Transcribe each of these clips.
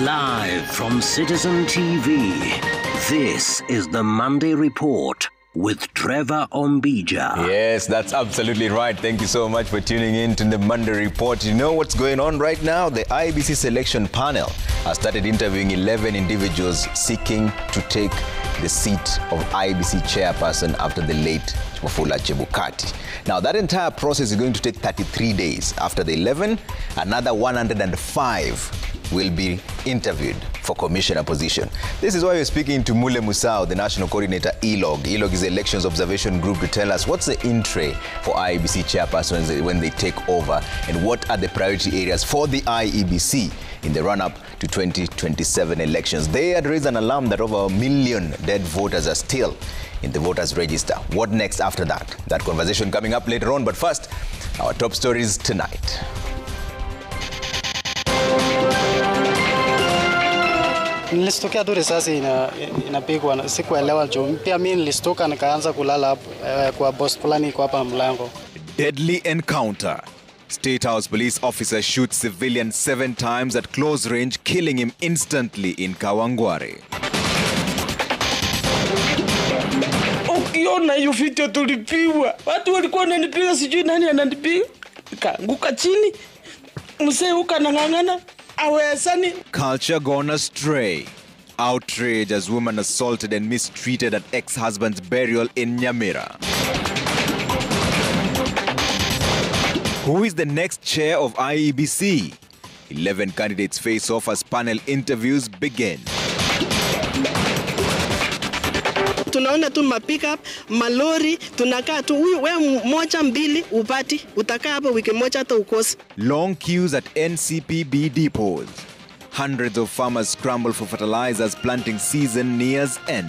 Live from Citizen TV, this is the Monday Report with Trevor Ombija. Yes, that's absolutely right. Thank you so much for tuning in to the Monday Report. You know what's going on right now? The IEBC selection panel has started interviewing 11 individuals seeking to take the seat of IEBC chairperson after the late Wafula Chebukati. Now, that entire process is going to take 33 days. After the 11, another 105 will be interviewed for commissioner position. This is why we're speaking to Mule Musau, the national coordinator, ELOG. ELOG is the elections observation group, to tell us what's the in-tray for IEBC chairpersons when they take over, and what are the priority areas for the IEBC in the run-up to 2027 elections. They had raised an alarm that over 1 million dead voters are still in the voters register. What next after that? That conversation coming up later on, but first, our top stories tonight. Nilistukia tu risasi inapigwa, sikuelewa juu. Pia mimi nilistuka nikaanza kulala kwa boss fulani kwa hapa mlango. Deadly encounter. State House police officer shoots civilian 7 times at close range, killing him instantly in Kawangware. Ukiona hiyo video tulipiwa. Watu walikuwa wananipiga, sijui nani ananipiga. Nikaanguka chini. Mzee ukanang'ang'ana. Culture gone astray. Outrage as woman assaulted and mistreated at ex-husband's burial in Nyamira. Who is the next chair of IEBC? 11 candidates face off as panel interviews begin. Tunaona tu ma-pick-up, malori, tunakaa tu, we moja mbili upati, utakaa hapo wiki moja hata ukosi. Long queues at NCPB depots. Hundreds of farmers scramble for fertilizer as planting season nears end.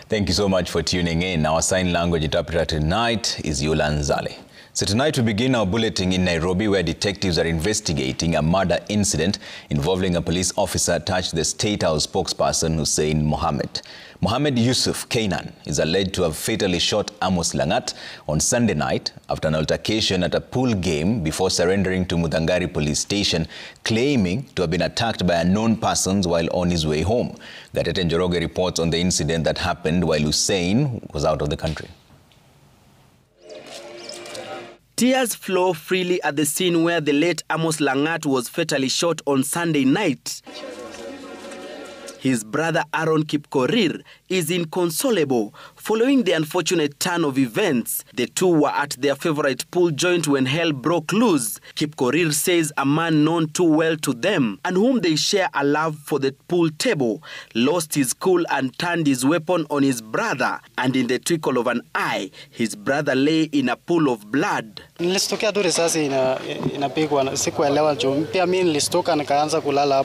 Thank you so much for tuning in. Our sign language interpreter tonight is Yulan Zale. So tonight we begin our bulletin in Nairobi, where detectives are investigating a murder incident involving a police officer attached to the State House spokesperson Hussein Mohammed. Mohammed Yusuf Kainan is alleged to have fatally shot Amos Langat on Sunday night after an altercation at a pool game before surrendering to Mudangari police station, claiming to have been attacked by unknown persons while on his way home. Gatete Njoroge reports on the incident that happened while Hussein was out of the country. Tears flow freely at the scene where the late Amos Langat was fatally shot on Sunday night. His brother Aaron Kipkorir is inconsolable following the unfortunate turn of events. The two were at their favorite pool joint when hell broke loose. Kipkorir says a man known too well to them and whom they share a love for the pool table lost his cool and turned his weapon on his brother, and in the twinkle of an eye, his brother lay in a pool of blood. Nilistukia tu risasi inapigwa, sikuelewa juu. Pia mimi nilistuka nikaanza kulala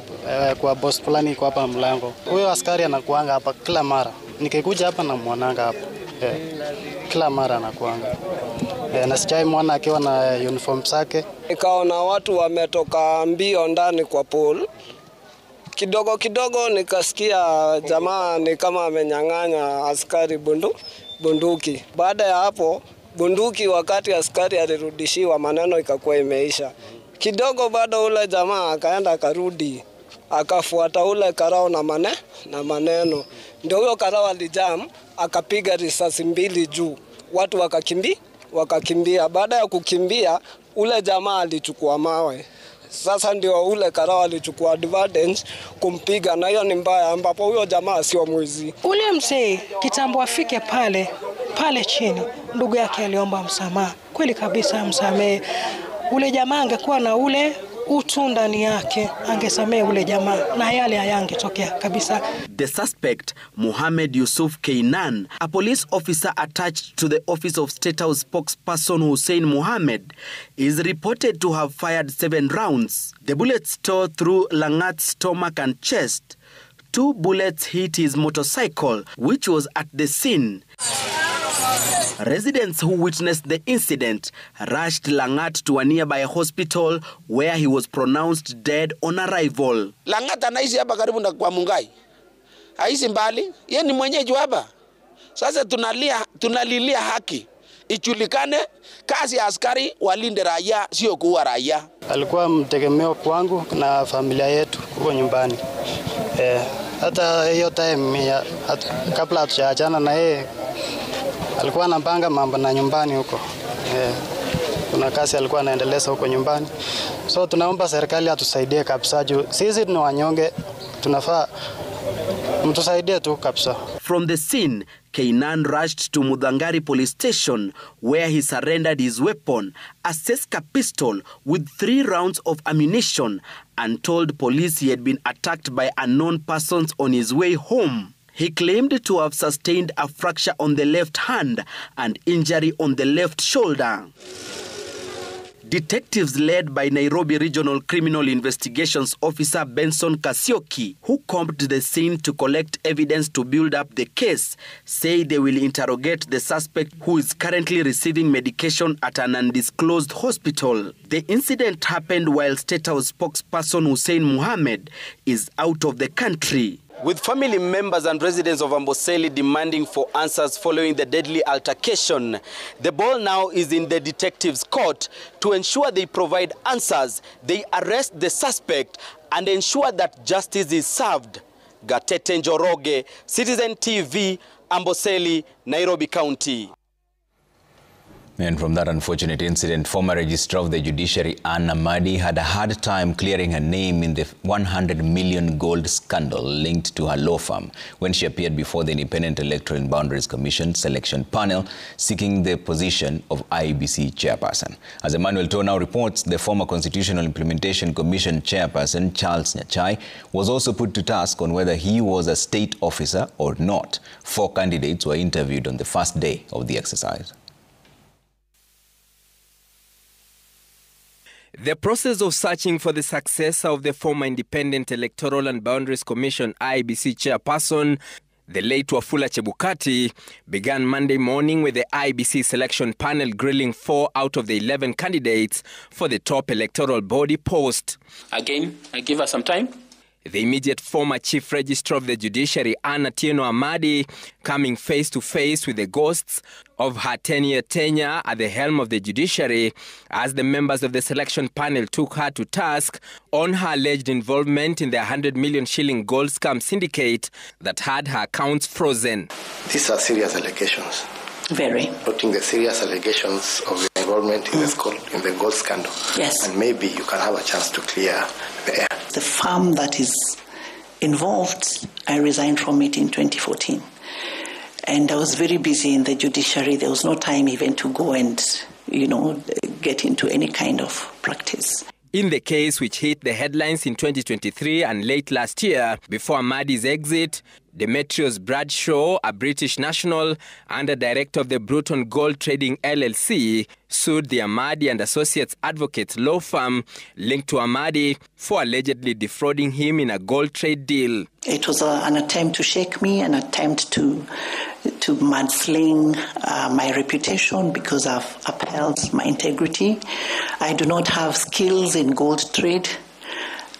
kwa boss fulani kwa hapa mlango. Huyo askari anakuanga hapa kila mara. Nikikuja hapa na mwananga hapa. Kila mara anakuanga. Na sijai mwana akiwa na uniform zake. Nikaona watu wametoka mbio ndani kwa pool. Kidogo kidogo nikasikia jamaa ni kama amenyang'anya askari bunduki. Baada ya hapo bunduki, wakati askari alirudishiwa, maneno ikakuwa imeisha. Kidogo bado ule jamaa akaenda akarudi, akafuata ule karao na maneno. Ndio huyo karao alijam, akapiga risasi 2 juu. Watu wakakimbia. Baada ya kukimbia, ule jamaa alichukua mawe. Sasa ndio ule karao alichukua advantage kumpiga, na hiyo ni mbaya, ambapo huyo jamaa sio mwizi. Ule mzee kitambo afike pale chini, ndugu yake aliomba msamaha. Kweli kabisa msamehe. Ule jamaa angekuwa na ule utu ndani yake, angesamehe ule jamaa na yale hayangetokea kabisa. The suspect, Mohammed Yusuf Kainan, a police officer attached to the office of State House spokesperson Hussein Mohammed, is reported to have fired 7 rounds. The bullets tore through Langat's stomach and chest. 2 bullets hit his motorcycle, which was at the scene. Residents who witnessed the incident rushed Langat to a nearby hospital where he was pronounced dead on arrival. Langat anaishi hapa karibu na kwa Mungai. Haishi mbali, yeye ni mwenyeji hapa. Sasa tunalilia haki. ijulikane kazi ya askari walinde raia, sio kuua raia. Alikuwa mtegemeo kwangu na familia yetu huko nyumbani. Hata hiyo time kabla hatujaachana na yeye alikuwa anapanga mambo na nyumbani huko. Kuna kazi alikuwa anaendeleza huko nyumbani. So tunaomba serikali atusaidie kabisa juu sisi ni wanyonge, tunafaa mtusaidie tu kabisa. From the scene, Keinan rushed to Mudhangari police station where he surrendered his weapon, a Seska pistol with 3 rounds of ammunition, and told police he had been attacked by unknown persons on his way home. He claimed to have sustained a fracture on the left hand and injury on the left shoulder. Detectives led by Nairobi Regional Criminal Investigations Officer Benson Kasioki, who combed the scene to collect evidence to build up the case, say they will interrogate the suspect who is currently receiving medication at an undisclosed hospital. The incident happened while State House spokesperson Hussein Mohammed is out of the country. With family members and residents of Amboseli demanding for answers following the deadly altercation, the ball now is in the detectives' court to ensure they provide answers, they arrest the suspect, and ensure that justice is served. Gatete Njoroge, Citizen TV, Amboseli, Nairobi County. And from that unfortunate incident, former Registrar of the Judiciary Ann Amadi had a hard time clearing her name in the 100 million gold scandal linked to her law firm when she appeared before the Independent Electoral and Boundaries Commission selection panel seeking the position of IEBC chairperson. As Emmanuel Toh now reports, the former Constitutional Implementation Commission chairperson Charles Nyachai was also put to task on whether he was a state officer or not. 4 candidates were interviewed on the first day of the exercise. The process of searching for the successor of the former Independent Electoral and Boundaries Commission IEBC chairperson, the late Wafula Chebukati, began Monday morning with the IEBC selection panel grilling 4 out of the 11 candidates for the top electoral body post. Again, give us some time. The immediate former Chief Registrar of the Judiciary, Ann Atieno Amadi, coming face to face with the ghosts of her 10-year tenure at the helm of the judiciary as the members of the selection panel took her to task on her alleged involvement in the 100 million shilling gold scam syndicate that had her accounts frozen. These are serious allegations. Very. Noting the serious allegations of the involvement in the gold scandal. Yes. And maybe you can have a chance to clear the air. The firm that is involved, I resigned from it in 2014. And I was very busy in the judiciary. There was no time even to go and, get into any kind of practice. In the case which hit the headlines in 2023 and late last year, before Amadi's exit, Demetrius Bradshaw, a British national and a director of the Bruton Gold Trading LLC, sued the Amadi and Associates Advocates law firm linked to Amadi for allegedly defrauding him in a gold trade deal. It was an attempt to shake me, an attempt to mudsling my reputation because I've upheld my integrity. I do not have skills in gold trade,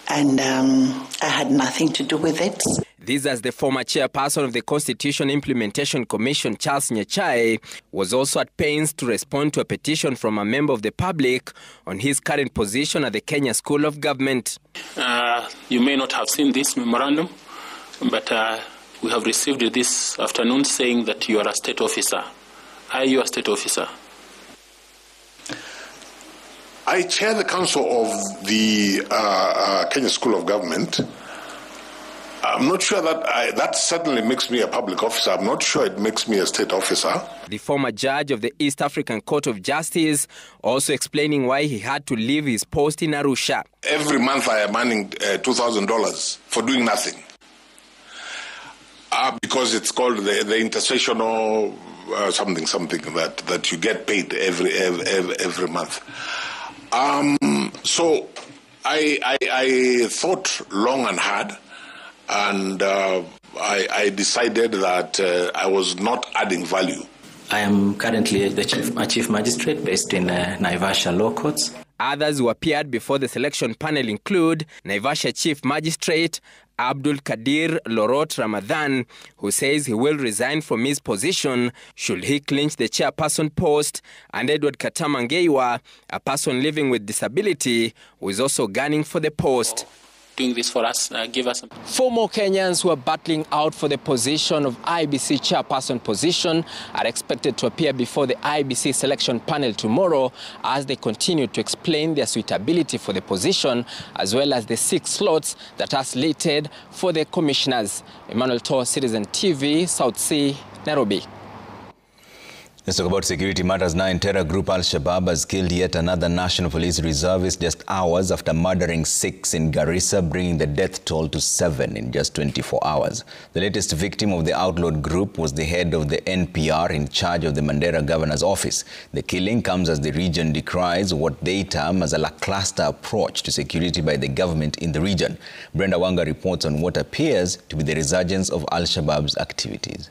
and I had nothing to do with it. This as the former chairperson of the Constitution Implementation Commission, Charles Nyachai, was also at pains to respond to a petition from a member of the public on his current position at the Kenya School of Government. You may not have seen this memorandum, but we have received it this afternoon saying that you are a state officer. Are you a state officer? I chair the council of the Kenya School of Government. I'm not sure that that certainly makes me a public officer. I'm not sure it makes me a state officer. The former judge of the East African Court of Justice also explaining why he had to leave his post in Arusha. Every month I am earning $2,000 for doing nothing. Because it's called the intersessional something that you get paid every month. So I thought long and hard, and I decided that I was not adding value. I am currently a chief magistrate based in Naivasha Law Courts. Others who appeared before the selection panel include Naivasha Chief Magistrate Abdul Kadir Lorot Ramadan, who says he will resign from his position should he clinch the chairperson post, and Edward Katamangeiwa, a person living with disability, who is also gunning for the post. Doing this for us, give us. 4 more Kenyans who are battling out for the position of IEBC chairperson position are expected to appear before the IEBC selection panel tomorrow as they continue to explain their suitability for the position, as well as the 6 slots that are slated for the commissioners. Emmanuel Tor, Citizen TV, South Sea, Nairobi. Let's talk about security matters now. Terror group Al-Shabaab has killed yet another National Police reservist just hours after murdering 6 in Garissa, bringing the death toll to 7 in just 24 hours. The latest victim of the outlawed group was the head of the NPR in charge of the Mandera governor's office. The killing comes as the region decries what they term as a lackluster approach to security by the government in the region. Brenda Wanga reports on what appears to be the resurgence of Al-Shabaab's activities.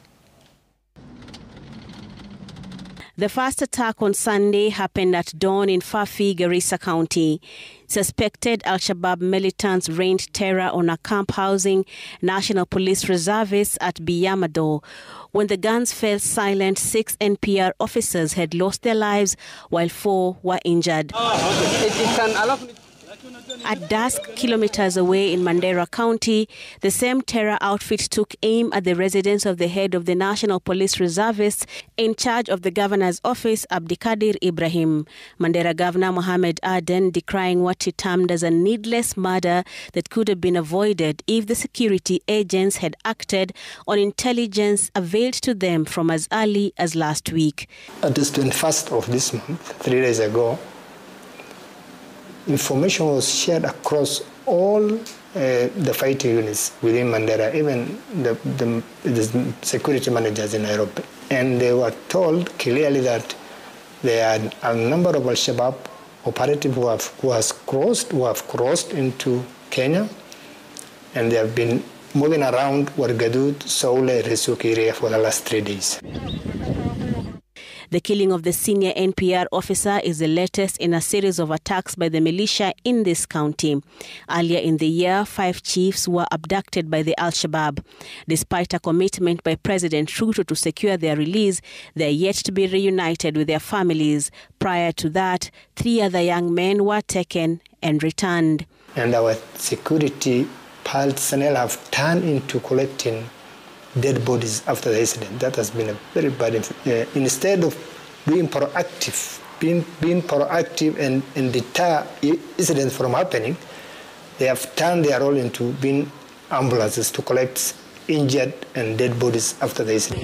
The first attack on Sunday happened at dawn in Fafi, Garissa County. Suspected Al-Shabaab militants rained terror on a camp housing National Police reservists at Biyamado. When the guns fell silent, 6 NPR officers had lost their lives while 4 were injured. At dusk, kilometers away in Mandera County, the same terror outfit took aim at the residence of the head of the National Police Reservists in charge of the governor's office, Abdikadir Ibrahim. Mandera Governor Mohamed Aden decrying what he termed as a needless murder that could have been avoided if the security agents had acted on intelligence availed to them from as early as last week. At the 21st of this month, 3 days ago, information was shared across all the fighting units within Mandera, even the security managers in Nairobi. And they were told clearly that there are a number of Al-Shabaab operatives who have crossed into Kenya, and they have been moving around Wargadud, Soule, Resuki area for the last 3 days. The killing of the senior NPR officer is the latest in a series of attacks by the militia in this county. Earlier in the year, 5 chiefs were abducted by the Al-Shabaab. Despite a commitment by President Ruto to secure their release, they are yet to be reunited with their families. Prior to that, 3 other young men were taken and returned. And our security personnel have turned into collecting dead bodies after the incident. That has been a very bad. Instead of being proactive, and deter incidents from happening, they have turned their role into being ambulances to collect injured and dead bodies after the incident.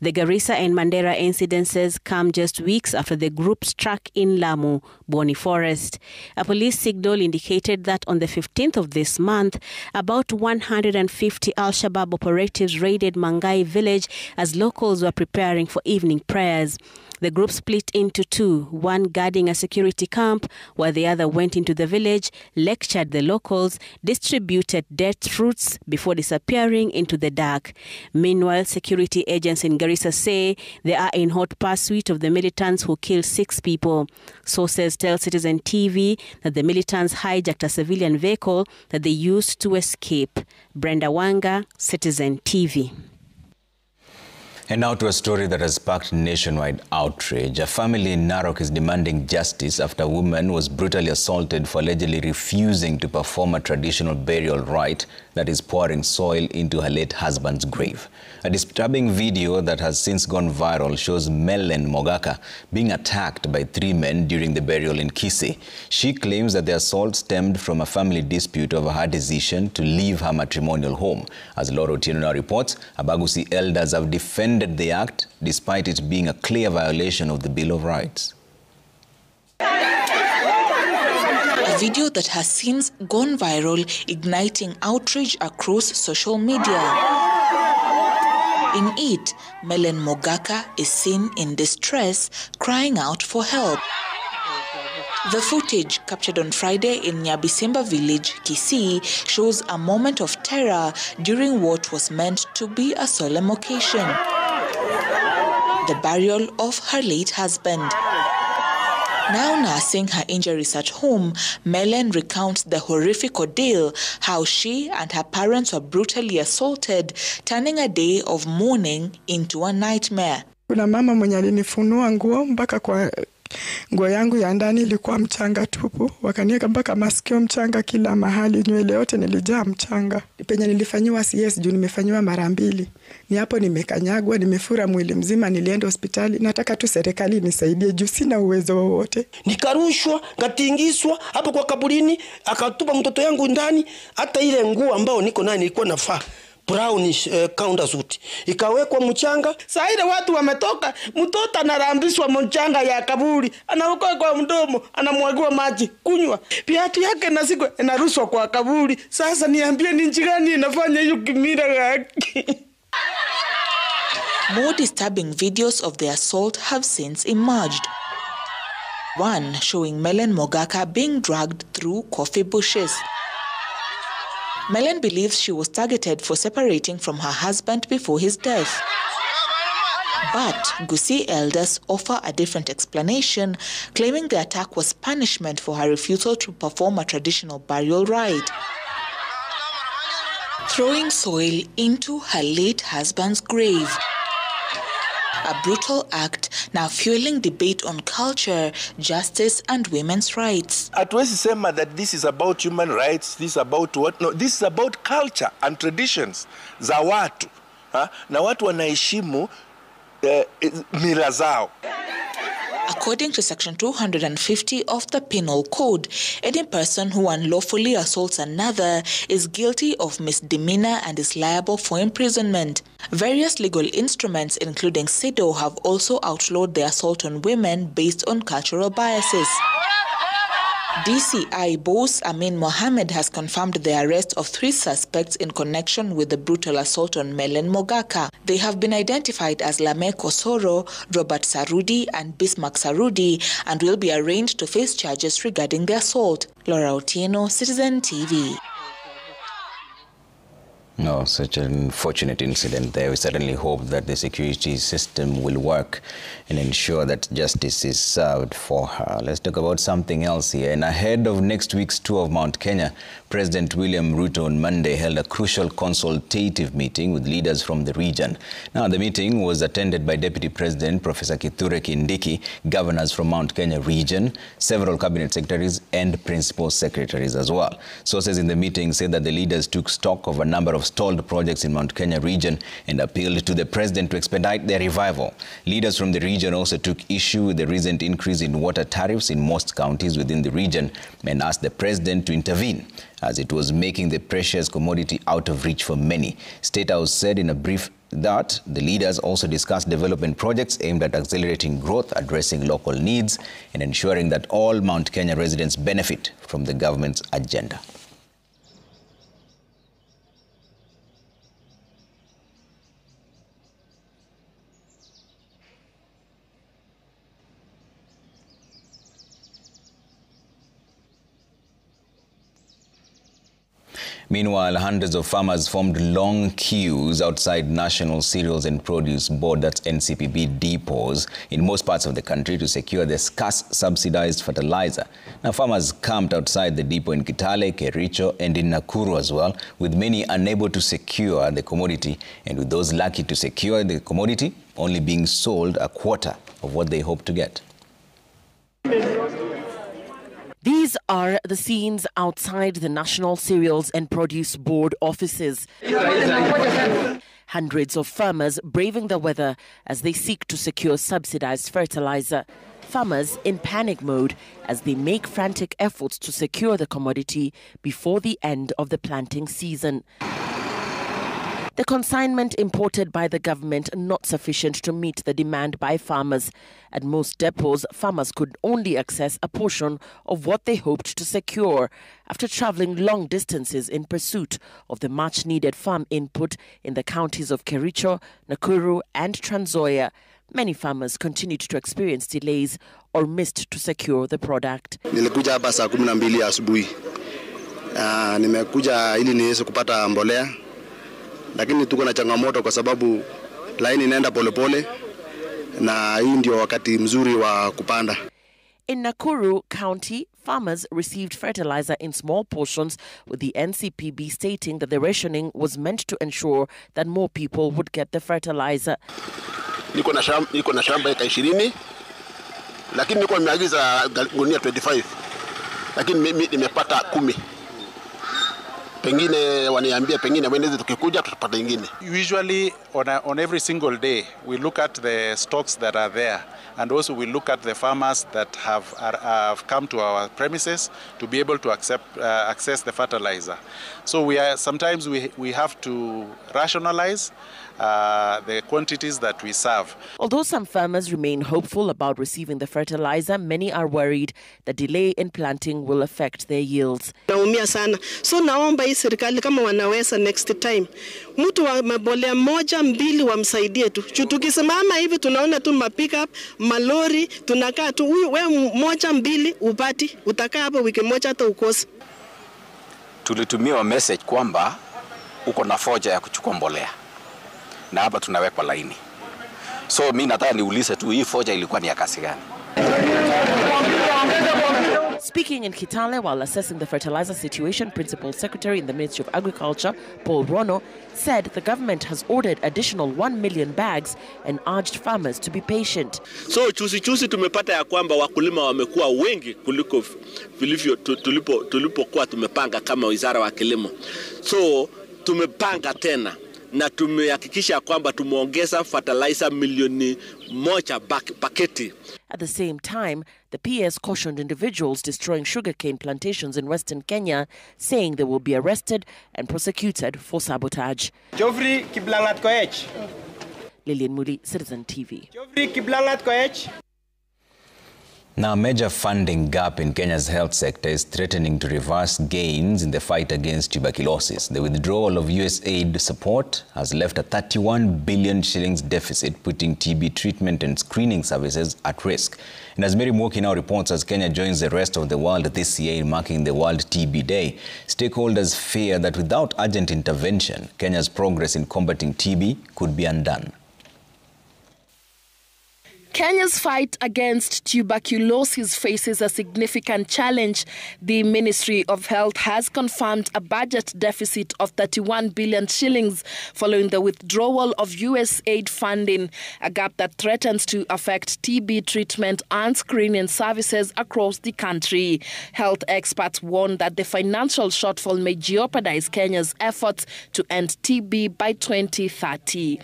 The Garissa and Mandera incidences come just weeks after the group struck in Lamu, Boni Forest. A police signal indicated that on the 15th of this month, about 150 Al-Shabaab operatives raided Mangai village as locals were preparing for evening prayers. The group split into 2, one guarding a security camp, while the other went into the village, lectured the locals, distributed death fruits before disappearing into the dark. Meanwhile, security agents in Garissa say they are in hot pursuit of the militants who killed 6 people. Sources tell Citizen TV that the militants hijacked a civilian vehicle that they used to escape. Brenda Wanga, Citizen TV. And now to a story that has sparked nationwide outrage. A family in Narok is demanding justice after a woman was brutally assaulted for allegedly refusing to perform a traditional burial rite that is pouring soil into her late husband's grave. A disturbing video that has since gone viral shows Melen Mogaka being attacked by 3 men during the burial in Kisii. She claims that the assault stemmed from a family dispute over her decision to leave her matrimonial home. As Loro Otieno now reports, Abagusi elders have defended the act despite it being a clear violation of the Bill of Rights. A video that has since gone viral, igniting outrage across social media. In it, Melen Mogaka is seen in distress, crying out for help. The footage, captured on Friday in Nyabisemba village, Kisii, shows a moment of terror during what was meant to be a solemn occasion: the burial of her late husband. Now nursing her injuries at home, Melen recounts the horrific ordeal, how she and her parents were brutally assaulted, turning a day of mourning into a nightmare. Kuna mama mwenye alinifunua nguo mpaka kwa nguo yangu ya ndani ilikuwa mchanga tupu, wakanieka mpaka masikio mchanga kila mahali, nywele yote nilijaa mchanga. Penye nilifanyiwa CS juu nimefanyiwa mara 2. Ni hapo nimekanyagwa, nimefura mwili mzima, nilienda hospitali. Nataka tu serikali nisaidie juu sina uwezo wowote. Nikarushwa, ngatingiswa hapo kwa kaburini, akatupa mtoto yangu ndani, hata ile nguo ambao niko nayo nilikuwa nafaa brownish counter suit ikawekwa mchanga. Sasa ile watu wametoka, mtoto anarambishwa mchanga ya kaburi, anaokoa kwa mdomo, anamwagiwa maji kunywa, viatu yake na siku inarushwa kwa kaburi. Sasa niambie ni nchi gani inafanya hiyo kimira yake? More disturbing videos of the assault have since emerged. One showing Melen Mogaka being dragged through coffee bushes. Melen believes she was targeted for separating from her husband before his death. But Gusii elders offer a different explanation, claiming the attack was punishment for her refusal to perform a traditional burial rite. Throwing soil into her late husband's grave. A brutal act now fueling debate on culture, justice, and women's rights. Hatuwezi sema that this is about human rights, this is about what? No, this is about culture and traditions za watu. Na watu wanaheshimu mila zao. According to Section 250 of the Penal Code, any person who unlawfully assaults another is guilty of misdemeanor and is liable for imprisonment. Various legal instruments, including CEDAW, have also outlawed the assault on women based on cultural biases. DCI boss Amin Mohammed has confirmed the arrest of 3 suspects in connection with the brutal assault on Melen Mogaka. They have been identified as Lamek Osoro, Robert Sarudi, and Bismarck Sarudi, and will be arraigned to face charges regarding the assault. Laura Otieno, Citizen TV. No, such an unfortunate incident there. We certainly hope that the security system will work and ensure that justice is served for her. Let's talk about something else here. And ahead of next week's tour of Mount Kenya, President William Ruto on Monday held a crucial consultative meeting with leaders from the region. Now, the meeting was attended by Deputy President Professor Kithure Kindiki, governors from Mount Kenya region, several cabinet secretaries, and principal secretaries as well. Sources in the meeting said that the leaders took stock of a number of stalled projects in Mount Kenya region and appealed to the president to expedite their revival. Leaders from the region also took issue with the recent increase in water tariffs in most counties within the region and asked the president to intervene, as it was making the precious commodity out of reach for many. State House said in a brief that the leaders also discussed development projects aimed at accelerating growth, addressing local needs, and ensuring that all Mount Kenya residents benefit from the government's agenda. Meanwhile, hundreds of farmers formed long queues outside National Cereals and Produce Board, that's NCPB depots, in most parts of the country to secure the scarce subsidized fertilizer. Now, farmers camped outside the depot in Kitale, Kericho, and in Nakuru as well, with many unable to secure the commodity, and with those lucky to secure the commodity only being sold a quarter of what they hope to get. These are the scenes outside the National Cereals and Produce Board offices. Hundreds of farmers braving the weather as they seek to secure subsidized fertilizer. Farmers in panic mode as they make frantic efforts to secure the commodity before the end of the planting season. The consignment imported by the government not sufficient to meet the demand by farmers. At most depots, farmers could only access a portion of what they hoped to secure after traveling long distances in pursuit of the much-needed farm input in the counties of Kericho, Nakuru and Trans Nzoia. Many farmers continued to experience delays or missed to secure the product. Nilikuja hapa saa 12 asubuhi. Nimekuja ili niweze kupata mbolea. Lakini tuko na changamoto kwa sababu line inaenda polepole na hii ndio wakati mzuri wa kupanda. In Nakuru County, farmers received fertilizer in small portions, with the NCPB stating that the rationing was meant to ensure that more people would get the fertilizer. Niko na shamba eka 20, lakini niko nimeagiza gunia 25, lakini mimi nimepata 10. Pengine waniambia pengine wenezi tukikuja tutapata ingine. Usually on every single day we look at the stocks that are there, and also we look at the farmers that have come to our premises to be able to access the fertilizer. So sometimes we have to rationalize the quantities that we serve. Although some farmers remain hopeful about receiving the fertilizer, many are worried the delay in planting will affect their yields. Naumia sana. So naomba hii serikali kama wanaweza next time mtu wa mabolea 1-2 wamsaidie tu. Tukisimama hivi tunaona tu pick-up, malori, tunakaa tu wewe 1-2 upati, utakaa hapo wiki moja hata ukose. Tulitumiwa message kwamba uko na foja ya kuchukua mbolea. Na hapa tunawekwa laini. So mimi nataka niulize tu hii foja ilikuwa ni ya kasi gani? Speaking in Kitale while assessing the fertilizer situation, Principal Secretary in the Ministry of Agriculture, Paul Rono, said the government has ordered additional 1 million bags and urged farmers to be patient. So chusi tumepata ya kwamba wakulima wamekuwa wengi kuliko vilivyo tulipokuwa tumepanga kama Wizara wa Kilimo. So tumepanga tena na tumehakikisha kwamba tumeongeza fertilizer milioni 1 paketi. At the same time, the PS cautioned individuals destroying sugarcane plantations in Western Kenya, saying they will be arrested and prosecuted for sabotage. Jovri Kiblangat Koech. Lilian Muli, Citizen TV. Jovri Kiblangat Koech. Now, a major funding gap in Kenya's health sector is threatening to reverse gains in the fight against tuberculosis. The withdrawal of USAID support has left a 31 billion shillings deficit, putting TB treatment and screening services at risk. And as Mary Mwoki now reports, as Kenya joins the rest of the world this year in marking the World TB Day, stakeholders fear that without urgent intervention, Kenya's progress in combating TB could be undone. Kenya's fight against tuberculosis faces a significant challenge. The Ministry of Health has confirmed a budget deficit of 31 billion shillings following the withdrawal of USAID funding, a gap that threatens to affect TB treatment and screening services across the country. Health experts warn that the financial shortfall may jeopardize Kenya's efforts to end TB by 2030.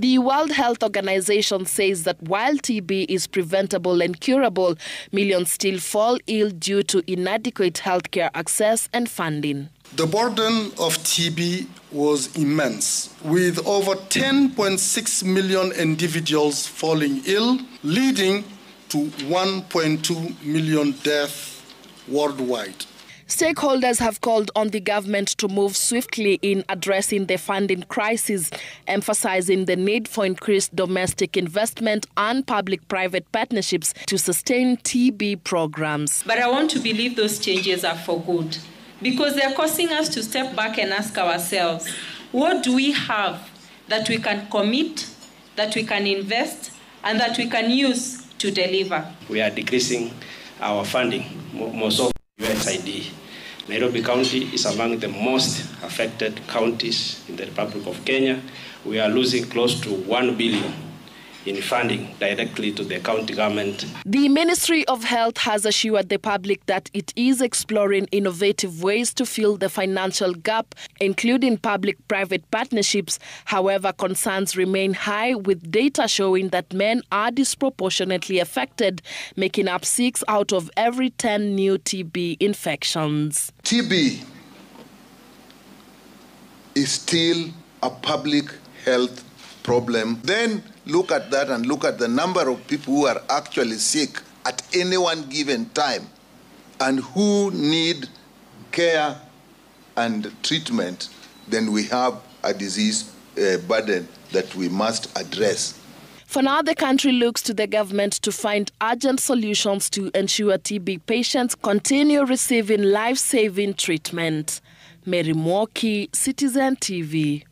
The World Health Organization says that while TB is preventable and curable, millions still fall ill due to inadequate healthcare access and funding. The burden of TB was immense, with over 10.6 million individuals falling ill, leading to 1.2 million deaths worldwide. Stakeholders have called on the government to move swiftly in addressing the funding crisis, emphasizing the need for increased domestic investment and public-private partnerships to sustain TB programs. But I want to believe those changes are for good, because they're causing us to step back and ask ourselves, what do we have that we can commit, that we can invest, and that we can use to deliver? We are decreasing our funding, most of USAID. Nairobi County is among the most affected counties in the Republic of Kenya. We are losing close to 1 billion in funding directly to the county government. The Ministry of Health has assured the public that it is exploring innovative ways to fill the financial gap, including public-private partnerships. However, concerns remain high, with data showing that men are disproportionately affected, making up 6 out of every 10 new TB infections. TB is still a public health problem. Then look at that and look at the number of people who are actually sick at any one given time and who need care and treatment. Then we have a disease burden that we must address. For now, the country looks to the government to find urgent solutions to ensure TB patients continue receiving life-saving treatment. Mary Mwoki, Citizen TV.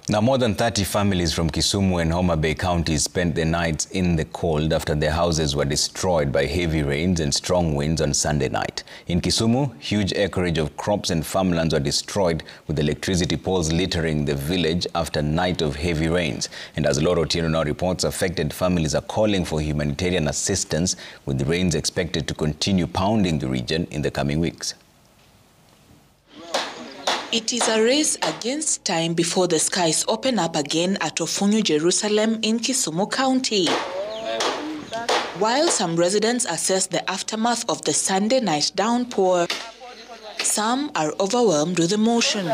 Now, more than 30 families from Kisumu and Homa Bay counties spent their nights in the cold after their houses were destroyed by heavy rains and strong winds on Sunday night. In Kisumu, huge acreage of crops and farmlands were destroyed, with electricity poles littering the village after a night of heavy rains. And as Loro Otieno now reports, affected families are calling for humanitarian assistance, with the rains expected to continue pounding the region in the coming weeks. It is a race against time before the skies open up again at Ofunyu, Jerusalem in Kisumu County. While some residents assess the aftermath of the Sunday night downpour, some are overwhelmed with emotion.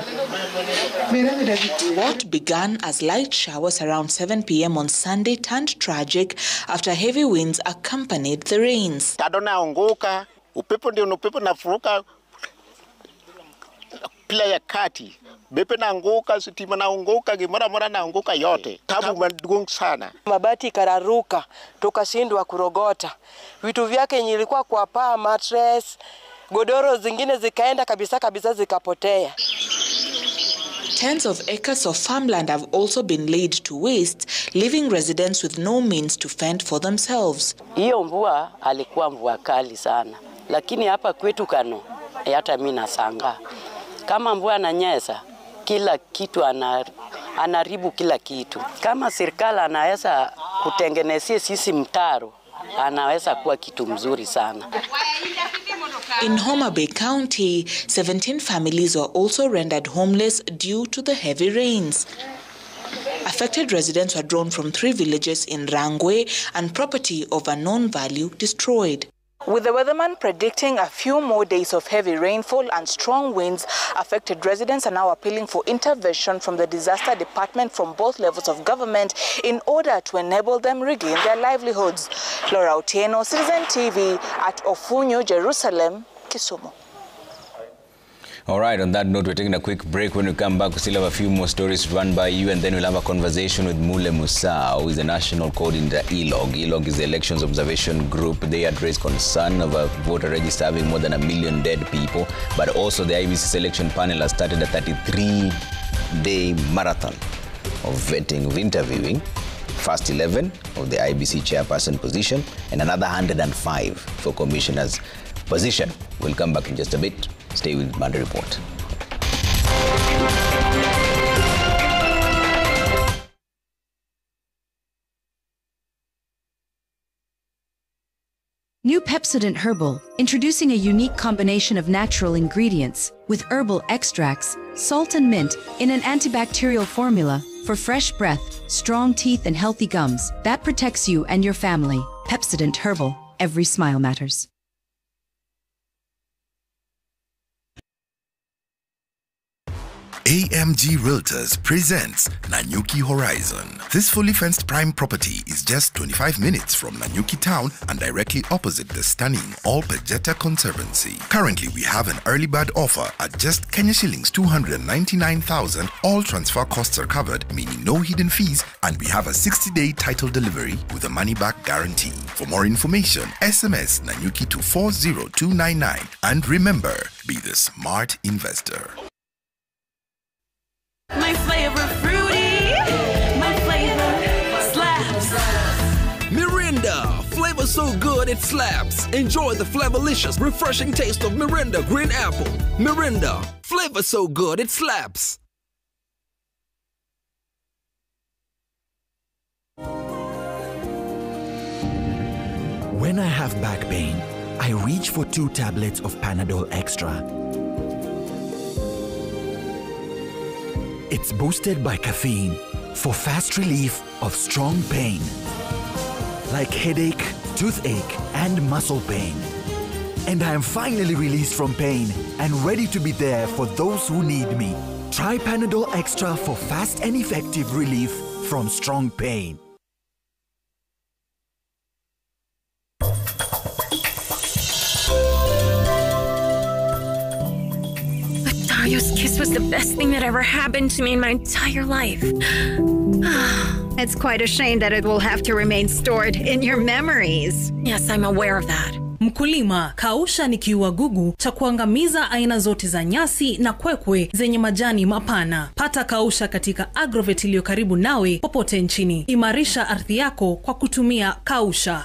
What began as light showers around 7 p.m. on Sunday turned tragic after heavy winds accompanied the rains. Ya kati bepe naanguka, sitima naanguka, mara naanguka yote. Tabu madugung sana. Mabati kararuka, tukashindwa kurogota. Vitu vyake nilikuwa kwa paa, mattress, godoro zingine zikaenda kabisa zikapotea. Tens of acres of farmland have also been laid to waste, leaving residents with no means to fend for themselves. Hiyo mvua alikuwa mvua kali sana. Lakini hapa kwetu Kano, hata mimi nashangaa. Kama mvua ananyesha, kila kitu anaribu kila kitu. Kama serikali anaweza kutengenezea sisi mtaro, anaweza kuwa kitu mzuri sana. In Homa Bay County, 17 families were also rendered homeless due to the heavy rains. Affected residents were drawn from 3 villages in Rangwe and property of unknown value destroyed. With the weatherman predicting a few more days of heavy rainfall and strong winds, affected residents are now appealing for intervention from the disaster department from both levels of government in order to enable them regain their livelihoods. Loro Otieno, Citizen TV at Ofunyu, Jerusalem, Kisumu. All right, on that note, we're taking a quick break. When we come back, we still have a few more stories to run by you, and then we'll have a conversation with Mule Musa, who is the national coordinator ELOG. ELOG is the Elections Observation Group. They had raised concern of a voter register having more than 1 million dead people, but also the IBC selection panel has started a 33-day marathon of vetting, of interviewing, first 11 of the IBC chairperson position, and another 105 for commissioner's position. We'll come back in just a bit. Stay with Monday Report. New Pepsodent Herbal, introducing a unique combination of natural ingredients with herbal extracts, salt and mint in an antibacterial formula for fresh breath, strong teeth and healthy gums that protects you and your family. Pepsodent Herbal, every smile matters. AMG Realtors presents Nanyuki Horizon. This fully fenced prime property is just 25 minutes from Nanyuki town and directly opposite the stunning All Pejeta Conservancy. Currently, we have an early bird offer at just Kenya shillings 299,000. All transfer costs are covered, meaning no hidden fees, and we have a 60-day title delivery with a money-back guarantee. For more information, SMS Nanyuki to 40299. And remember, be the smart investor. My flavor fruity, my flavor slaps. Mirinda, flavor so good it slaps. Enjoy the flavorlicious, refreshing taste of Mirinda Green Apple. Mirinda, flavor so good it slaps. When I have back pain, I reach for 2 tablets of Panadol Extra. It's boosted by caffeine for fast relief of strong pain, like headache, toothache, and muscle pain. And I am finally released from pain and ready to be there for those who need me. Try Panadol Extra for fast and effective relief from strong pain. Dario's kiss was the best thing that ever happened to me in my entire life. It's quite a shame that it will have to remain stored in your memories. Yes, I'm aware of that. Mkulima, kausha ni kiuagugu cha kuangamiza aina zote za nyasi na kwekwe zenye majani mapana. Pata kausha katika Agrovet iliyo karibu nawe popote nchini. Imarisha ardhi yako kwa kutumia kausha.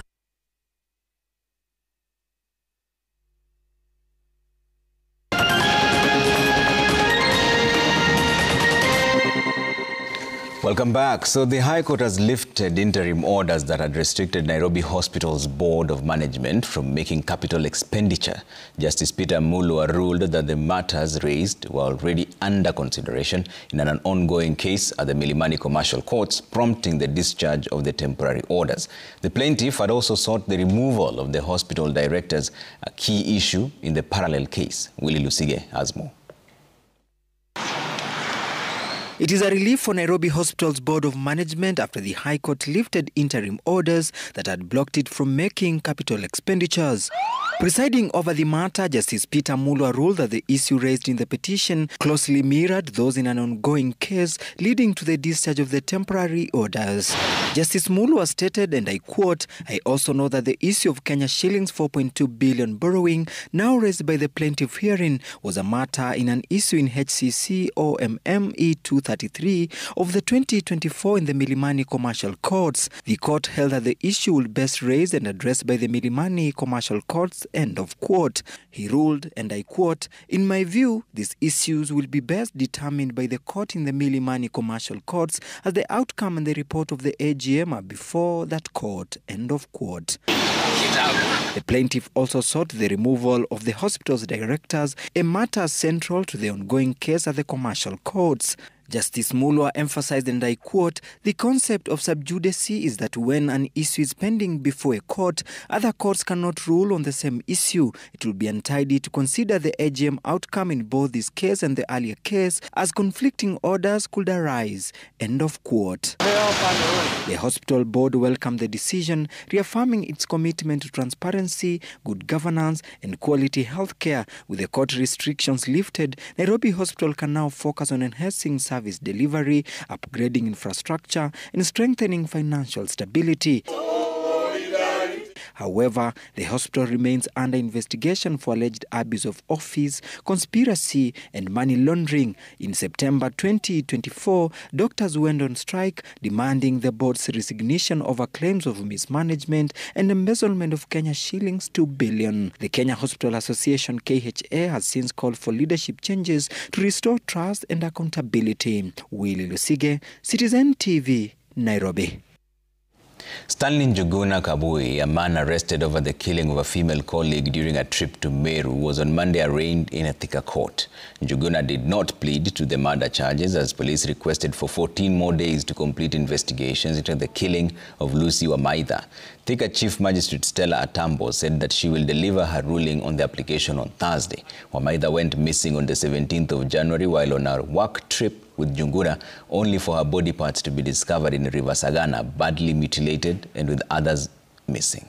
Welcome back. So the High Court has lifted interim orders that had restricted Nairobi Hospital's Board of Management from making capital expenditure. Justice Peter Mulwa ruled that the matters raised were already under consideration in an ongoing case at the Milimani Commercial Courts, prompting the discharge of the temporary orders. The plaintiff had also sought the removal of the hospital directors, a key issue in the parallel case. Willie Lusige has more. It is a relief for Nairobi Hospital's Board of Management after the High Court lifted interim orders that had blocked it from making capital expenditures. Presiding over the matter, Justice Peter Mulwa ruled that the issue raised in the petition closely mirrored those in an ongoing case, leading to the discharge of the temporary orders. Justice Mulwa stated, and I quote, "I also know that the issue of Kenya shillings 4.2 billion borrowing, now raised by the plaintiff herein, was a matter in an issue in HCC OMME 233 of the 2024 in the Milimani Commercial Courts. The court held that the issue will best raised and addressed by the Milimani Commercial Courts," end of quote. He ruled, and I quote, "In my view, these issues will be best determined by the court in the Milimani Commercial Courts, as the outcome and the report of the AGM are before that court," end of quote. The plaintiff also sought the removal of the hospital's directors, a matter central to the ongoing case at the commercial courts. Justice Mulwa emphasized, and I quote, "The concept of sub judice is that when an issue is pending before a court, other courts cannot rule on the same issue. It will be untidy to consider the AGM outcome in both this case and the earlier case, as conflicting orders could arise," end of quote. The hospital board welcomed the decision, reaffirming its commitment to transparency, good governance, and quality healthcare. With the court restrictions lifted, Nairobi Hospital can now focus on enhancing service delivery, upgrading infrastructure, and strengthening financial stability. However, the hospital remains under investigation for alleged abuse of office, conspiracy, and money laundering. In September 2024, doctors went on strike, demanding the board's resignation over claims of mismanagement and embezzlement of Kenya shillings 2 billion. The Kenya Hospital Association, KHA, has since called for leadership changes to restore trust and accountability. Willie Lusige, Citizen TV, Nairobi. Stanley Njuguna Kabui, a man arrested over the killing of a female colleague during a trip to Meru, was on Monday arraigned in a Thika court. Njuguna did not plead to the murder charges, as police requested for 14 more days to complete investigations into the killing of Lucy Wamaitha. Thika Chief Magistrate Stella Atambo said that she will deliver her ruling on the application on Thursday. Wamaitha went missing on the 17th of January while on a work trip with Njuguna, only for her body parts to be discovered in River Sagana, badly mutilated and with others missing.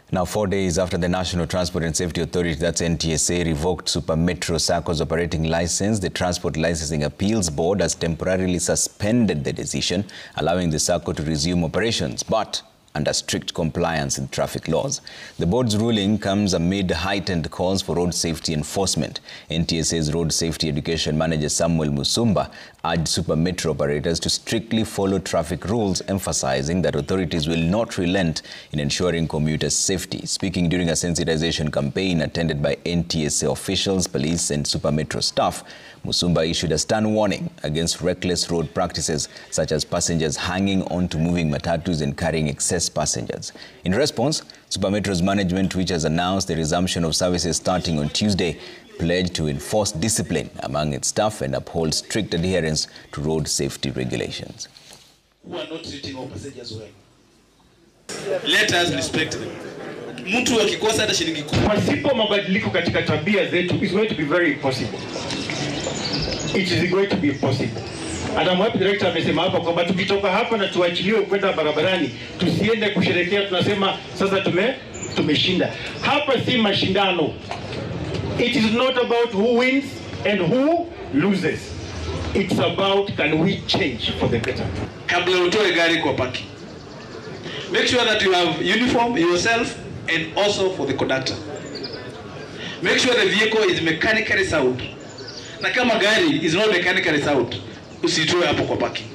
Now, 4 days after the National Transport and Safety Authority, that's NTSA, revoked Super Metro Sacco's operating license, the Transport Licensing Appeals Board has temporarily suspended the decision, allowing the Sacco to resume operations, but under strict compliance with traffic laws. The board's ruling comes amid heightened calls for road safety enforcement. NTSA's Road Safety Education Manager Samuel Musumba urged Super Metro operators to strictly follow traffic rules, emphasizing that authorities will not relent in ensuring commuters' safety. Speaking during a sensitization campaign attended by NTSA officials, police and Super Metro staff, Musumba issued a stern warning against reckless road practices such as passengers hanging on to moving matatus and carrying excess passengers. In response, Super Metro's management, which has announced the resumption of services starting on Tuesday, pledged to enforce discipline among its staff and uphold strict adherence to road safety regulations. Who are not treating our passengers well. Let us respect them. Mtu akikosa hata shilingi 10. Pasipo mabadiliko katika tabia zetu is going to be very impossible. It is going to be impossible. Hata mwapi director amesema hapa kwamba tukitoka hapa na tuachiliwe kwenda barabarani, tusiende kusherehekea tunasema sasa tumeshinda. Hapa si mashindano. It is not about who wins and who loses. It's about can we change for the better. Kabla utoe gari kwa parking, make sure that you have uniform yourself and also for the conductor. Make sure the vehicle is mechanically sound. Na kama gari is not mechanically sound, usitoe hapo kwa parking.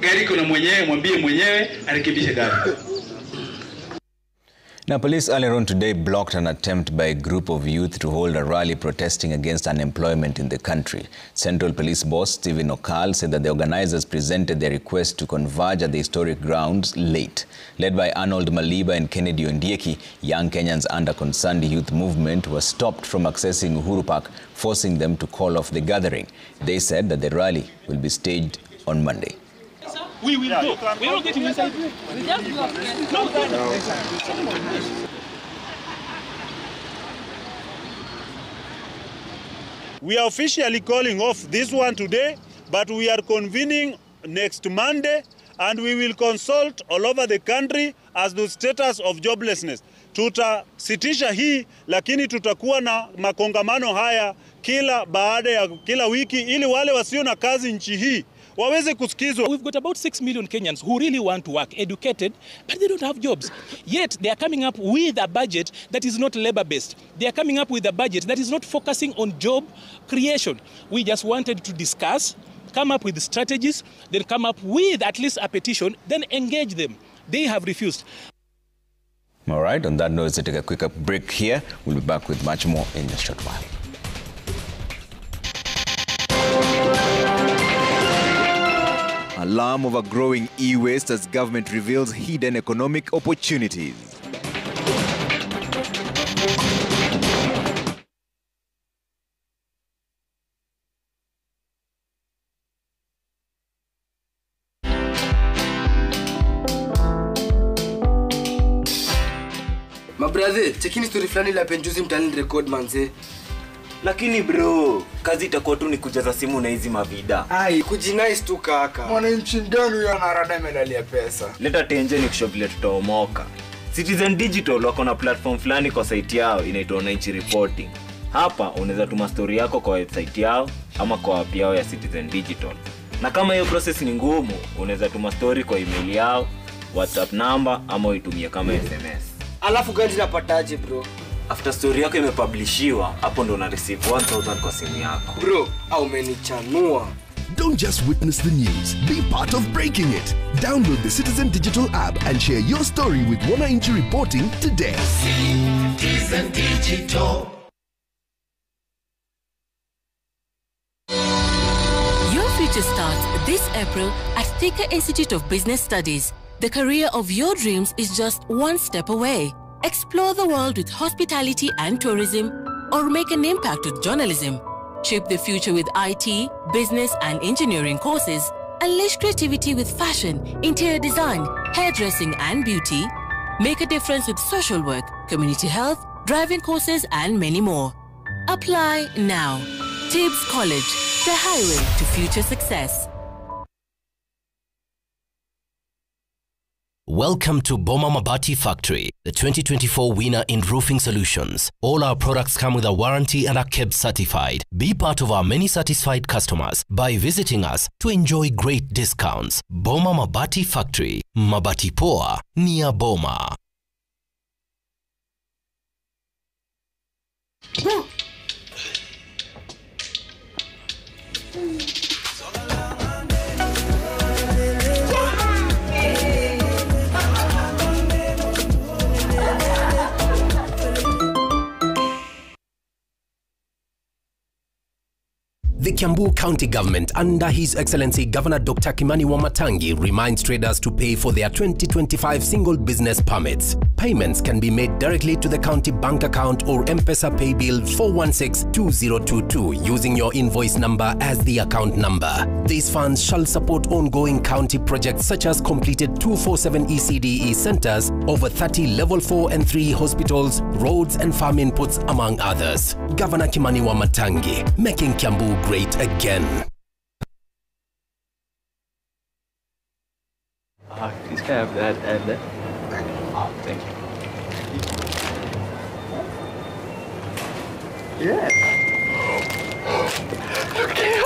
Gari iko na mwenyewe, mwambie mwenyewe arekebishe gari. Now, police earlier on today blocked an attempt by a group of youth to hold a rally protesting against unemployment in the country. Central Police Boss Stephen Okal said that the organizers presented their request to converge at the historic grounds late. Led by Arnold Maliba and Kennedy Ondieki, Young Kenyans under Concerned Youth Movement were stopped from accessing Uhuru Park, forcing them to call off the gathering. They said that the rally will be staged on Monday. We will go. We're not getting inside. We are officially calling off this one today, but we are convening next Monday, and we will consult all over the country as the status of joblessness. Tutasitisha hii, lakini tutakuwa na makongamano haya kila baada ya kila wiki ili wale wasio na kazi nchi hii waweze kusikizwa. We've got about 6 million Kenyans who really want to work, educated, but they don't have jobs. Yet they are coming up with a budget that is not labor-based. They are coming up with a budget that is not focusing on job creation. We just wanted to discuss, come up with strategies, then come up with at least a petition, then engage them. They have refused. All right, on that note, let's take a quick break here. We'll be back with much more in a short while. Alarm over growing e-waste as government reveals hidden economic opportunities. Mabrother, chekini story flani la penjuzi mtani record manze. Lakini bro, kazi itakuwa tu ni kujaza simu na hizi mavida. Ai, kujinice tu kaka. Mwananchi gani huyo anarada medalia pesa? Leta tenje ni kushow vile tutaomoka. Citizen Digital wako na platform fulani kwa site yao inaitwa Wananchi Reporting. Hapa unaweza tuma story yako kwa website yao ama kwa app yao ya Citizen Digital. Na kama hiyo process ni ngumu, unaweza tuma story kwa email yao, WhatsApp number ama uitumie kama SMS. Alafu gani napataje bro? After story yako imepublishiwa, hapo ndo una receive 1000 kwa simu yako. Bro, au umenichanua. Don't just witness the news, be part of breaking it. Download the Citizen Digital app and share your story with Wananchi Reporting today. Citizen Digital. Your future starts this April at Thika Institute of Business Studies. The career of your dreams is just one step away. Explore the world with hospitality and tourism, or make an impact with journalism. Shape the future with IT, business and engineering courses. Unleash creativity with fashion, interior design, hairdressing and beauty. Make a difference with social work, community health, driving courses and many more. Apply now. Tibbs College, the highway to future success. Welcome to Boma Mabati Factory, the 2024 winner in roofing solutions. All our products come with a warranty and are KEBS certified. Be part of our many satisfied customers by visiting us to enjoy great discounts. Boma Mabati Factory, Mabati Poa, near Boma. The Kiambu County Government, under His Excellency Governor Dr. Kimani Wamatangi, reminds traders to pay for their 2025 single business permits. Payments can be made directly to the county bank account or M-Pesa pay bill 416-2022 using your invoice number as the account number. These funds shall support ongoing county projects such as completed 247 ECDE centers, over 30 level 4 and 3 hospitals, roads and farm inputs, among others. Governor Kimani Wamatangi, making Kiambu great again. Have that. Thank you. Yeah.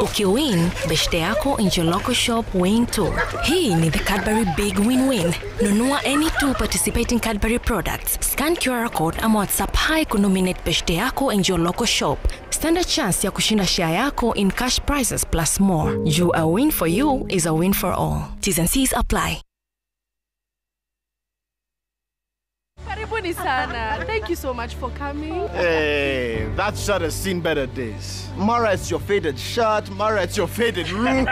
Ukiwin, beshte yako in your local shop win too. Hii ni the Cadbury Big Win-Win. Nunua any two participating Cadbury products. Scan QR code ama WhatsApp hi kunominate beshte yako in your local shop. Stand a chance ya kushinda share yako in cash prizes plus more. A win for you is a win for all. T's and C's apply. Karibuni sana. Thank you so much for coming. Hey, that shirt has seen better days. Mara, it's your faded shirt. Mara, it's your faded roof.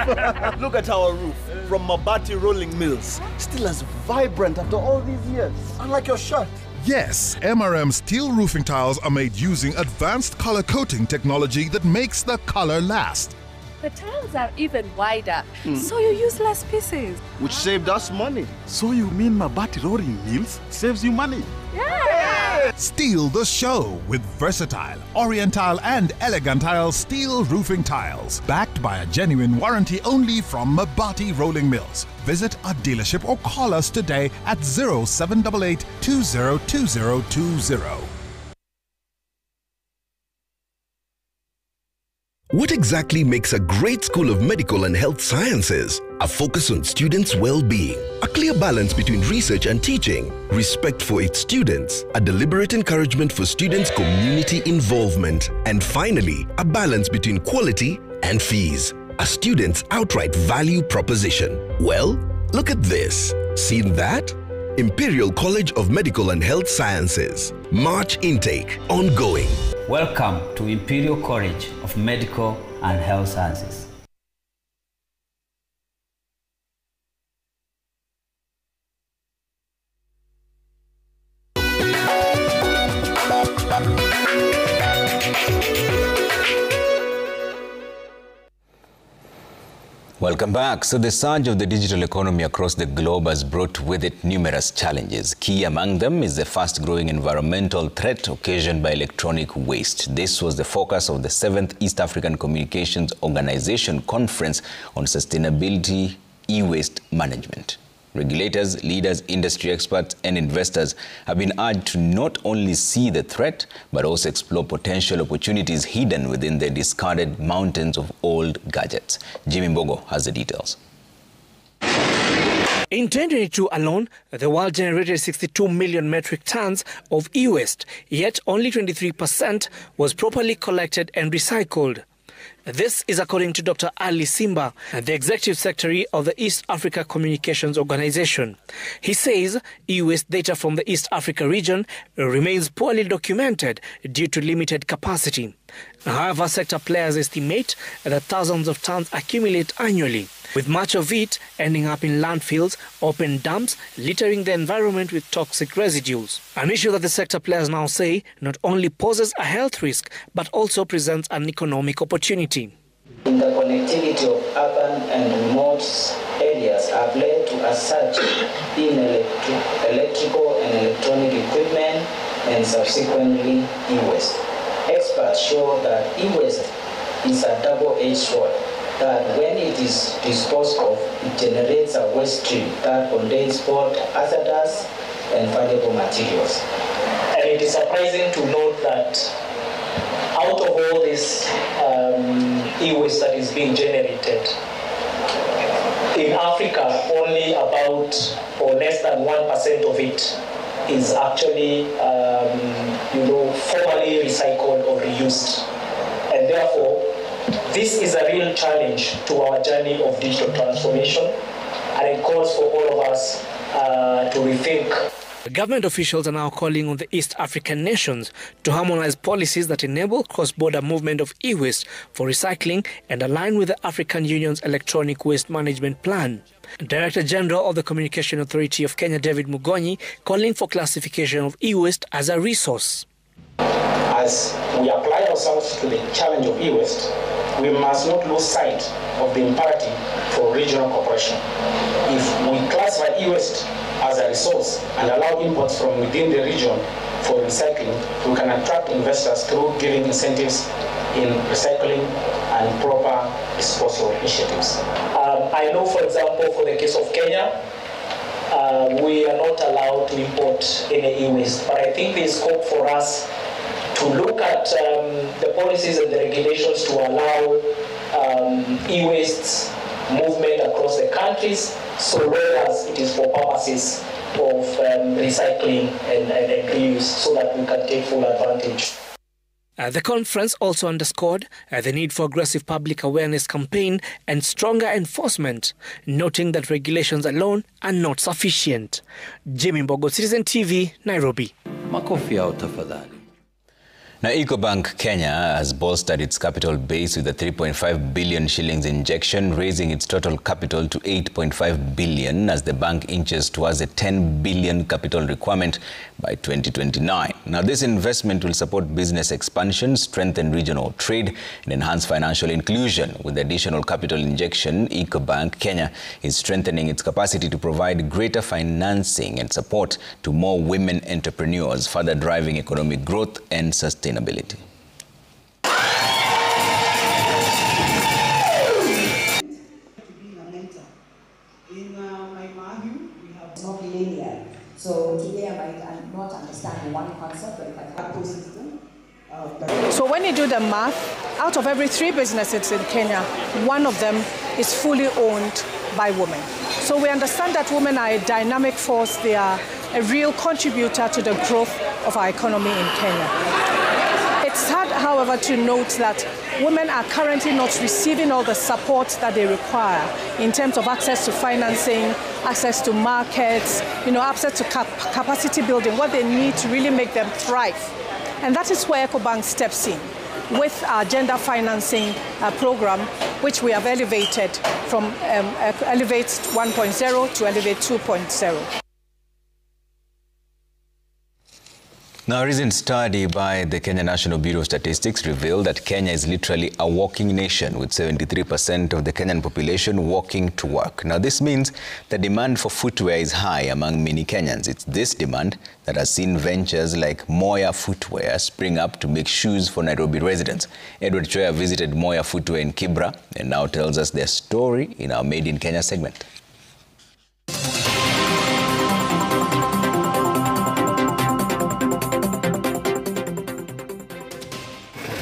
Look at our roof from Mabati Rolling Mills. Still as vibrant after all these years. Unlike your shirt. Yes, MRM steel roofing tiles are made using advanced color coating technology that makes the color last. The tiles are even wider, so you use less pieces. Which saved us money. So you mean Mabati Rolling Mills saves you money? Yeah! Steal the show with versatile, Oriental and Elegantile steel roofing tiles. Backed by a genuine warranty only from Mabati Rolling Mills. Visit a dealership or call us today at 0788 202020. What exactly makes a great school of medical and health sciences? A focus on students' well-being, a clear balance between research and teaching, respect for its students, a deliberate encouragement for students' community involvement, and finally, a balance between quality and fees. A student's outright value proposition. Well, look at this. Seen that? Imperial College of Medical and Health Sciences. March intake ongoing. Welcome to Imperial College of Medical and Health Sciences. Welcome back. So the surge of the digital economy across the globe has brought with it numerous challenges. Key among them is the fast-growing environmental threat occasioned by electronic waste. This was the focus of the 7th East African Communications Organization Conference on Sustainability E-Waste Management. Regulators, leaders, industry experts, and investors have been urged to not only see the threat, but also explore potential opportunities hidden within the discarded mountains of old gadgets. Jimmy Mbogo has the details. In 2022 alone, the world generated 62 million metric tons of e-waste, yet only 23% was properly collected and recycled. This is according to Dr. Ali Simba, the Executive Secretary of the East Africa Communications Organization. He says e-waste data from the East Africa region remains poorly documented due to limited capacity. However, sector players estimate that thousands of tons accumulate annually, with much of it ending up in landfills, open dumps, littering the environment with toxic residues. An issue that the sector players now say not only poses a health risk, but also presents an economic opportunity. In the connectivity of urban and remote areas have led to a surge in electrical and electronic equipment and subsequently e-waste. Experts show that e-waste is a double-edged sword, that when it is disposed of, it generates a waste stream that contains both hazardous and valuable materials. And it is surprising to note that out of all this e-waste that is being generated, in Africa, only about or less than 1% of it is actually, formally recycled or reused. And therefore, this is a real challenge to our journey of digital transformation, and it calls for all of us to rethink. Government officials are now calling on the East African nations to harmonize policies that enable cross-border movement of e-waste for recycling and align with the African Union's electronic waste management plan. Director General of the Communication Authority of Kenya, David Mugonyi, calling for classification of e-waste as a resource. As we apply ourselves to the challenge of e-waste, we must not lose sight of the imperative for regional cooperation. If we classify e-waste as a resource and allow imports from within the region for recycling, we can attract investors through giving incentives in recycling and proper disposal initiatives. I know, for example, for the case of Kenya, we are not allowed to import any e-waste. But I think there's scope for us to look at the policies and the regulations to allow e-waste movement across the countries, so long as it is for purposes of recycling and reuse, so that we can take full advantage. The conference also underscored the need for aggressive public awareness campaign and stronger enforcement, noting that regulations alone are not sufficient. Jimmy Mbogo, Citizen TV, Nairobi. Makofi yao tafadhali. Now, EcoBank Kenya has bolstered its capital base with a 3.5 billion shillings injection, raising its total capital to 8.5 billion as the bank inches towards a 10 billion capital requirement by 2029. Now, this investment will support business expansion, strengthen regional trade, and enhance financial inclusion. With the additional capital injection, EcoBank Kenya is strengthening its capacity to provide greater financing and support to more women entrepreneurs, further driving economic growth and sustainability. So today I might not understand one concept, but if I have a system. So when you do the math, out of every 3 businesses in Kenya, 1 of them is fully owned by women. So we understand that women are a dynamic force. They are a real contributor to the growth of our economy in Kenya. It's sad, however, to note that women are currently not receiving all the support that they require in terms of access to financing, access to markets, access to capacity building, what they need to really make them thrive. And that is where EcoBank steps in with our gender financing program, which we have elevated from Elevate 1.0 to Elevate 2.0. Now, a recent study by the Kenya National Bureau of Statistics revealed that Kenya is literally a walking nation, with 73% of the Kenyan population walking to work. Now, this means the demand for footwear is high among many Kenyans. It's this demand that has seen ventures like Moya Footwear spring up to make shoes for Nairobi residents. Edward Choya visited Moya Footwear in Kibra and now tells us their story in our Made in Kenya segment.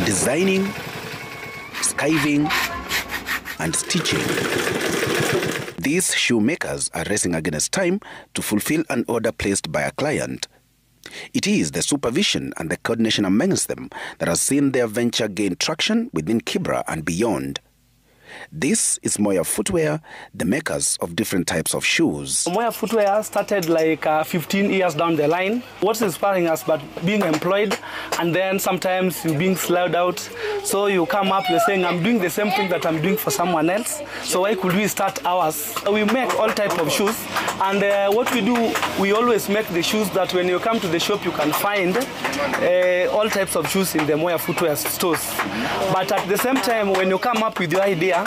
Designing, skiving, and stitching. These shoemakers are racing against time to fulfill an order placed by a client. It is the supervision and the coordination amongst them that has seen their venture gain traction within Kibra and beyond. This is Moya Footwear, the makers of different types of shoes. Moya Footwear started like 15 years down the line. What's inspiring us but being employed, and then sometimes you're being slowed out. So you come up, you're saying, I'm doing the same thing that I'm doing for someone else. So why could we start ours? We make all types of shoes. And what we do, we always make the shoes that when you come to the shop, you can find all types of shoes in the Moya Footwear stores. But at the same time, when you come up with your idea,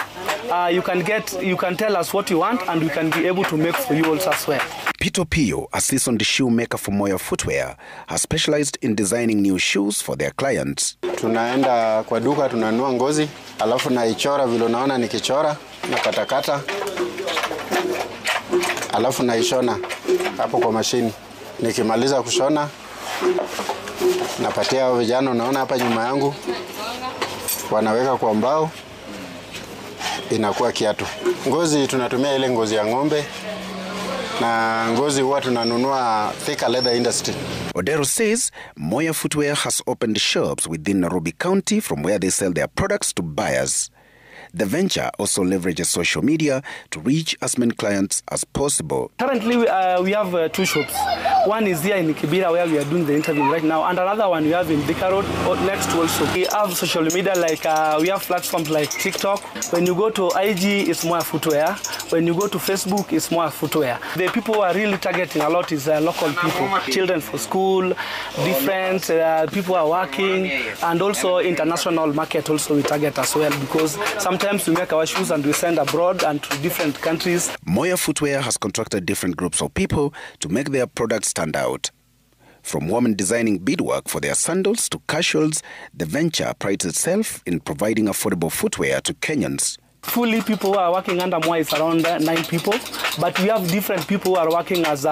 you can tell us what you want, and we can be able to make for you also as well. Pito Pio, a seasoned shoemaker for Moya Footwear, has specialized in designing new shoes for their clients. Tunaenda kwa duka tunanunua ngozi, alafu naichora vile unaona nikichora, na katakata, alafu naishona hapo kwa mashini. Nikimaliza kushona, napatia vijana unaona hapa nyuma yangu, wanaweka kwa mbao, inakuwa kiatu. Ngozi tunatumia ile ngozi ya ng'ombe, na ngozi huwa tunanunua Thika Leather Industry. Odero says Moya Footwear has opened shops within Nairobi County from where they sell their products to buyers. The venture also leverages social media to reach as many clients as possible. Currently, we have 2 shops. One is here in Kibera, where we are doing the interview right now, and another one we have in Thika Road next also. We have social media like we have platforms like TikTok. When you go to IG, it's Moya Footwear. When you go to Facebook, it's Moya Footwear. The people who are really targeting a lot is local people, children for school, different people are working, and also international market also we target as well, because sometimes we make our shoes and we send abroad and to different countries. Moya Footwear has contracted different groups of people to make their products stand out. From women designing beadwork for their sandals to casuals, the venture prides itself in providing affordable footwear to Kenyans Fully people who are working under MWA is around 9 people, but we have different people who are working as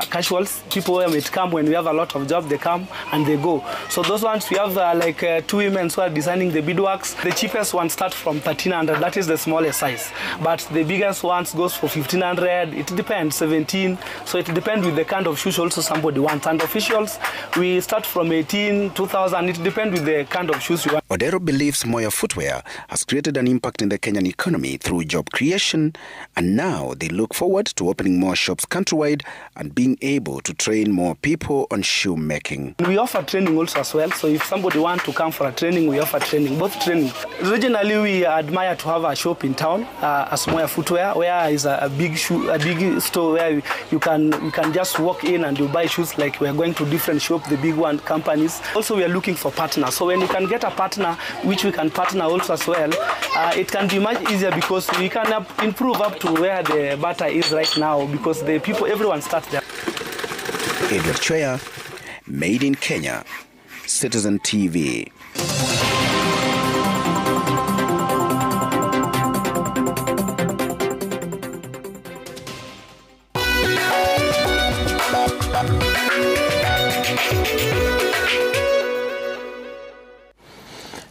casuals. People who might come when we have a lot of jobs, they come and they go. So those ones, we have like 2 women who are designing the beadworks. The cheapest ones start from 1,300, that is the smallest size. But the biggest ones goes for 1,500, it depends, 17. So it depends with the kind of shoes also somebody wants. And officials, we start from 18, 2,000, it depends with the kind of shoes you want. Odero believes Moya Footwear has created an impact in the Kenyan economy through job creation, and now they look forward to opening more shops countrywide and being able to train more people on shoemaking. We offer training also as well, so if somebody wants to come for a training, we offer training, both training. Originally, we admire to have a shop in town, as Moya Footwear, where is a big store where you can just walk in and you buy shoes like we are going to different shops, the big one companies. Also, we are looking for partners. So when you can get a partner, which we can partner also as well, it can be much easier because we can improve up to where the butter is right now because the people, everyone starts there. Edward Chwea, Made in Kenya, Citizen TV.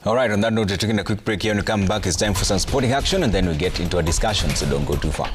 All right, on that note, we're taking a quick break here. When we come back, it's time for some sporting action, and then we'll get into a discussion, so don't go too far.